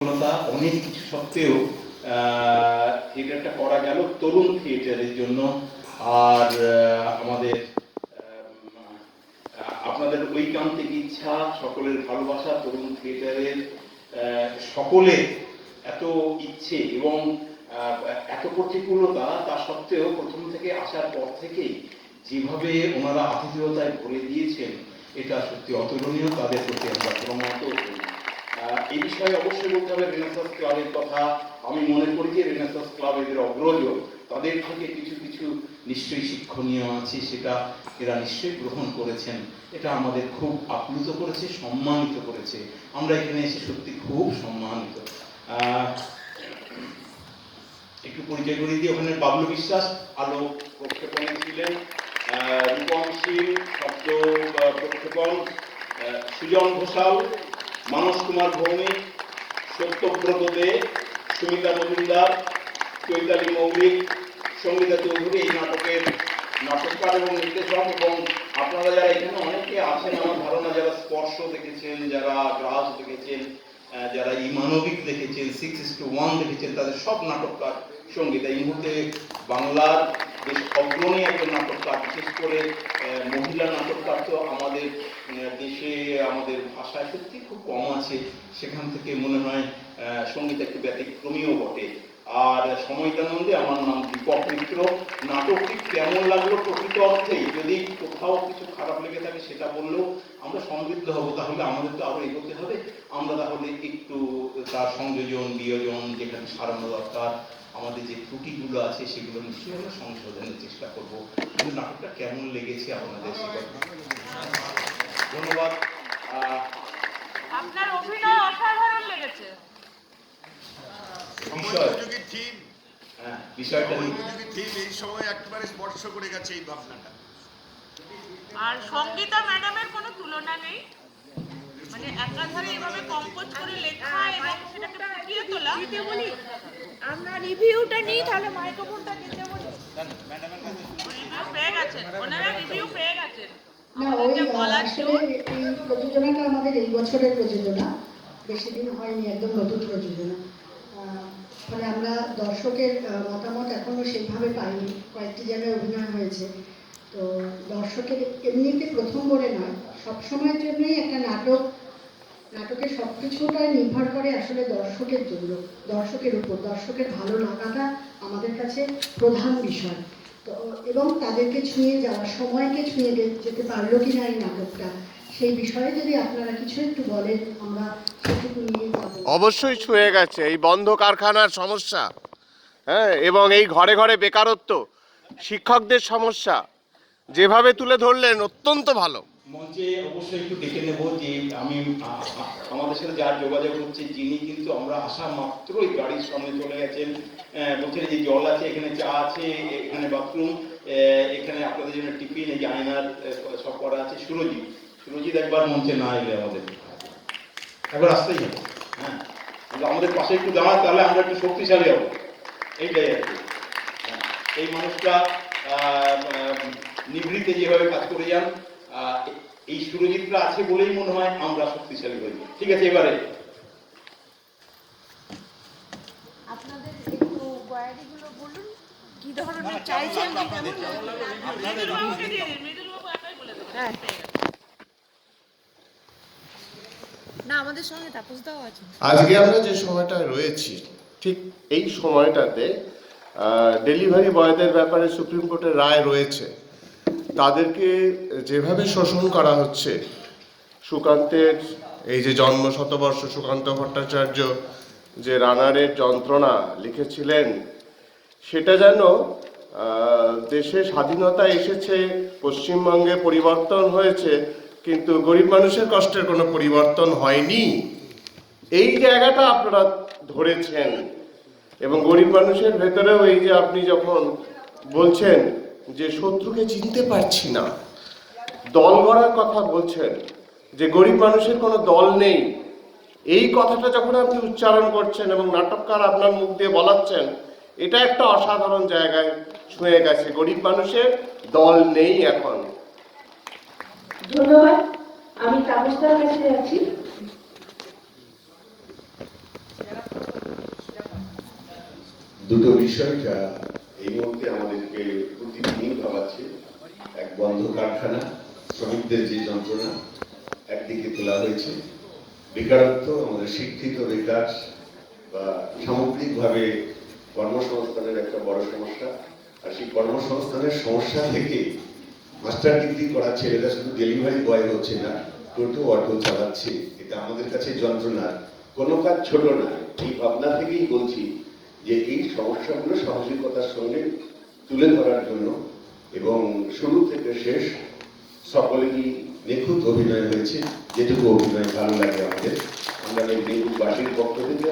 অনেক কিছু সত্ত্বেও থিয়েটারটা করা গেল তরুণ থিয়েটারের জন্য। আর আমাদের আপনাদের ঐকান্তিক ইচ্ছা, সকলের ভালোবাসা, তরুণ থিয়েটারের সকলের এত ইচ্ছে এবং এত প্রতিকূলতা, তা সত্ত্বেও প্রথম থেকে আসার পর থেকেই যেভাবে ওনারা আতিথেয়তায় ভরে দিয়েছেন, এটা সত্যি অতুলনীয়। তাদের প্রতি আমরা ক্রমাগত এই বিষয়ে অবশ্যই বলতে হবে রেনেসাঁস ক্লাবের কথা। আমি মনে করি যে রেনেসাঁস ক্লাব এদের অগ্রজ, তাদের থেকে কিছু কিছু নিশ্চয়ই শিক্ষণীয় আছে, সেটা এরা নিশ্চয়ই গ্রহণ করেছেন। এটা আমাদের খুব আপ্লুত করেছে, সম্মানিত করেছে। আমরা এখানে এসে সত্যি খুব সম্মানিত। একটু পরিচয় করে দিয়ে, ওখানে বাবলু বিশ্বাস আলো প্রক্ষেপণে ছিলেন, রূপমশীল শব্দ প্রক্ষেপণ, সুজন ঘোষাল, মানস কুমার ভৌমিক, সত্যব্রত দে, সুমিতা মজুমদার, চৈতালি মৌলিক, সঙ্গীতা চৌধুরী এই নাটকের নাটককার এবং নির্দেশক। এবং আপনারা যারা এখানে অনেকে আছেন, আমার ধারণা যারা স্পর্শ দেখেছেন, যারা গ্রাস দেখেছেন, যারা ইমানবিক দেখেছেন, 6:1 দেখেছেন, তাদের সব নাটককার সঙ্গীত। এই মুহূর্তে বাংলার বেশ অগ্রণী একজন নাটককার, বিশেষ করে মহিলা নাটককার তো আমাদের দেশে, আমাদের ভাষায় সত্যি খুব কম আছে। সেখান থেকে মনে হয় সঙ্গীত একটু ব্যতিক্রমীও বটে। আর সময়দানন্দে আমার নাম দীপক মিত্র। নাটকটি কেমন লাগলো প্রকৃত অর্থেই, যদি কোথাও কিছু খারাপ লেগে থাকে সেটা বললেও আমরা সমৃদ্ধ হব। তাহলে আমাদের তো আরো এগোতে হবে। আমরা তাহলে একটু তার সংযোজন বিয়োজন যেখানে সারানো দরকার, আমাদের যে ত্রুটিগুলো আছে সেগুলো নিশ্চয়ই আমরা সংশোধনের চেষ্টা করব। কিন্তু নাটকটা কেমন লেগেছে আপনাদের, সেটা ধন্যবাদ। আপনার অভিনয় অসাধারণ লেগেছে। বিষয়টা এই সময় একেবারে স্পর্শ করে গেছে এই ভাবনাটা। আর সঙ্গীতা ম্যাডামের কোনো তুলনা নেই, মানে একাধারে এভাবে কম্পোজ করে লেখা এবং সেটাকে ফুটিয়ে তোলা। বলি আমরা রিভিউটা নিই, তাহলে মাইক্রোফোনটা দিতে বলি। রিভিউ পেয়ে গেছেন, ওনারা রিভিউ পেয়ে গেছেন। না, ওই আসলে এই প্রযোজনাটা আমাদের এই বছরের প্রযোজনা, বেশি দিন হয়নি, একদম নতুন প্রযোজনা। ফলে আমরা দর্শকের মতামত এখনো সেইভাবে পাইনি। কয়েকটি জায়গায় অভিনয় হয়েছে, তো দর্শকের এমনিতে প্রথম বলে নয়, সবসময়ের জন্যই একটা নাটকের সব কিছুটাই নির্ভর করে আসলে দর্শকের জন্য, দর্শকের উপর, দর্শকের ভালো লাগাটা আমাদের কাছে প্রধান বিষয়। তো এবং তাদেরকে ছুঁয়ে যাওয়া, সময়কে ছুঁয়ে যেতে পারলো কি না এই নাটকটা, সেই বিষয়ে যদি আপনারা কিছু একটু বলেন, আমরা সেটুকু নিয়ে যাব। অবশ্যই ছুঁয়ে গেছে এই বন্ধ কারখানার সমস্যা, হ্যাঁ, এবং এই ঘরে ঘরে বেকারত্ব, শিক্ষকদের সমস্যা যেভাবে তুলে ধরলেন অত্যন্ত ভালো। মঞ্চে অবশ্যই একটু দেখে নেব যে আমি আমাদের সাথে যার যোগাযোগ হচ্ছে, যিনি কিন্তু আমরা আসা মাত্রই গাড়ির সামনে চলে গেছেন, বলছেন যে জল আছে, এখানে চা আছে, এখানে বাথরুম, এখানে আপনাদের জন্য টিফিন, এই আয়নার সব করা আছে। সুরজিৎ একবার মঞ্চে না এলে আমাদের একবার আসতেই হবে। হ্যাঁ, আমাদের পাশে একটু দাঁড়ায়, তাহলে আমরা একটু শক্তিশালী হবো, এইটাই আর কি। এই মানুষটা নিভৃতে যেভাবে কাজ করে যান, এই সুরজিৎরা আছে বলেই মনে হয় আমরা শক্তিশালী হই। ঠিক আছে, এবারে আপনাদের একটু কোয়ারিগুলো বলুন, কি ধরনের চাইছেন। হ্যাঁ, না আমাদের সঙ্গে তাপসদাও আছে। আজকে আমরা যে সময়টায় রয়েছি, ঠিক এই সময়টাতে ডেলিভারি বয়দের ব্যাপারে সুপ্রিম কোর্টের রায় রয়েছে। তাদেরকে যেভাবে শোষণ করা হচ্ছে, সুকান্তের এই যে জন্ম শতবর্ষ, সুকান্ত ভট্টাচার্য যে রানারের যন্ত্রণা লিখেছিলেন, সেটা যেন দেশে স্বাধীনতা এসেছে, পশ্চিমবঙ্গে পরিবর্তন হয়েছে, কিন্তু গরিব মানুষের কষ্টের কোনো পরিবর্তন হয়নি। এই জায়গাটা আপনারা ধরেছেন। এবং গরিব মানুষের ভেতরেও এই যে আপনি যখন বলছেন যে শত্রুকে চিনতে পারছি না, দল গড়ার কথা বলছেন, যে গরিব মানুষের কোনো দল নেই, এই কথাটা যখন আপনি উচ্চারণ করছেন এবং নাটককার আপনার মুখ দিয়ে বলাচ্ছেন, এটা একটা অসাধারণ জায়গায় ছুঁয়ে গেছে। গরিব মানুষের দল নেই এখন। ধন্যবাদ। আমি তাপসদার কাছে যাচ্ছি। বিষয়টা এই মুহূর্তে আমাদেরকে প্রতিদিনই ভাবাচ্ছে। এক বন্ধ কারখানা, শ্রমিকদের যে যন্ত্রণা একদিকে তোলা হয়েছে, বেকারত্ব, আমাদের শিক্ষিত বেকার বা সামগ্রিকভাবে কর্মসংস্থানের একটা বড় সমস্যা। আর সেই কর্মসংস্থানের সমস্যা থেকে মাস্টার ডিগ্রি করা ছেলেরা শুধু ডেলিভারি বয় হচ্ছে না, টোটো অটো চালাচ্ছে। এটা আমাদের কাছে যন্ত্রণা। কোনো কাজ ছোট না। এই ভাবনা থেকেই বলছি যে এই সমস্যাগুলো সাহসিকতার সঙ্গে তুলে ধরার জন্য এবং শুরু থেকে শেষ সকলেরই নিখুঁত অভিনয় হয়েছে। যেটুকু অভিনয় ভালো লাগে আমাদের, আমরা মেদিনীপুরবাসীর পক্ষ থেকে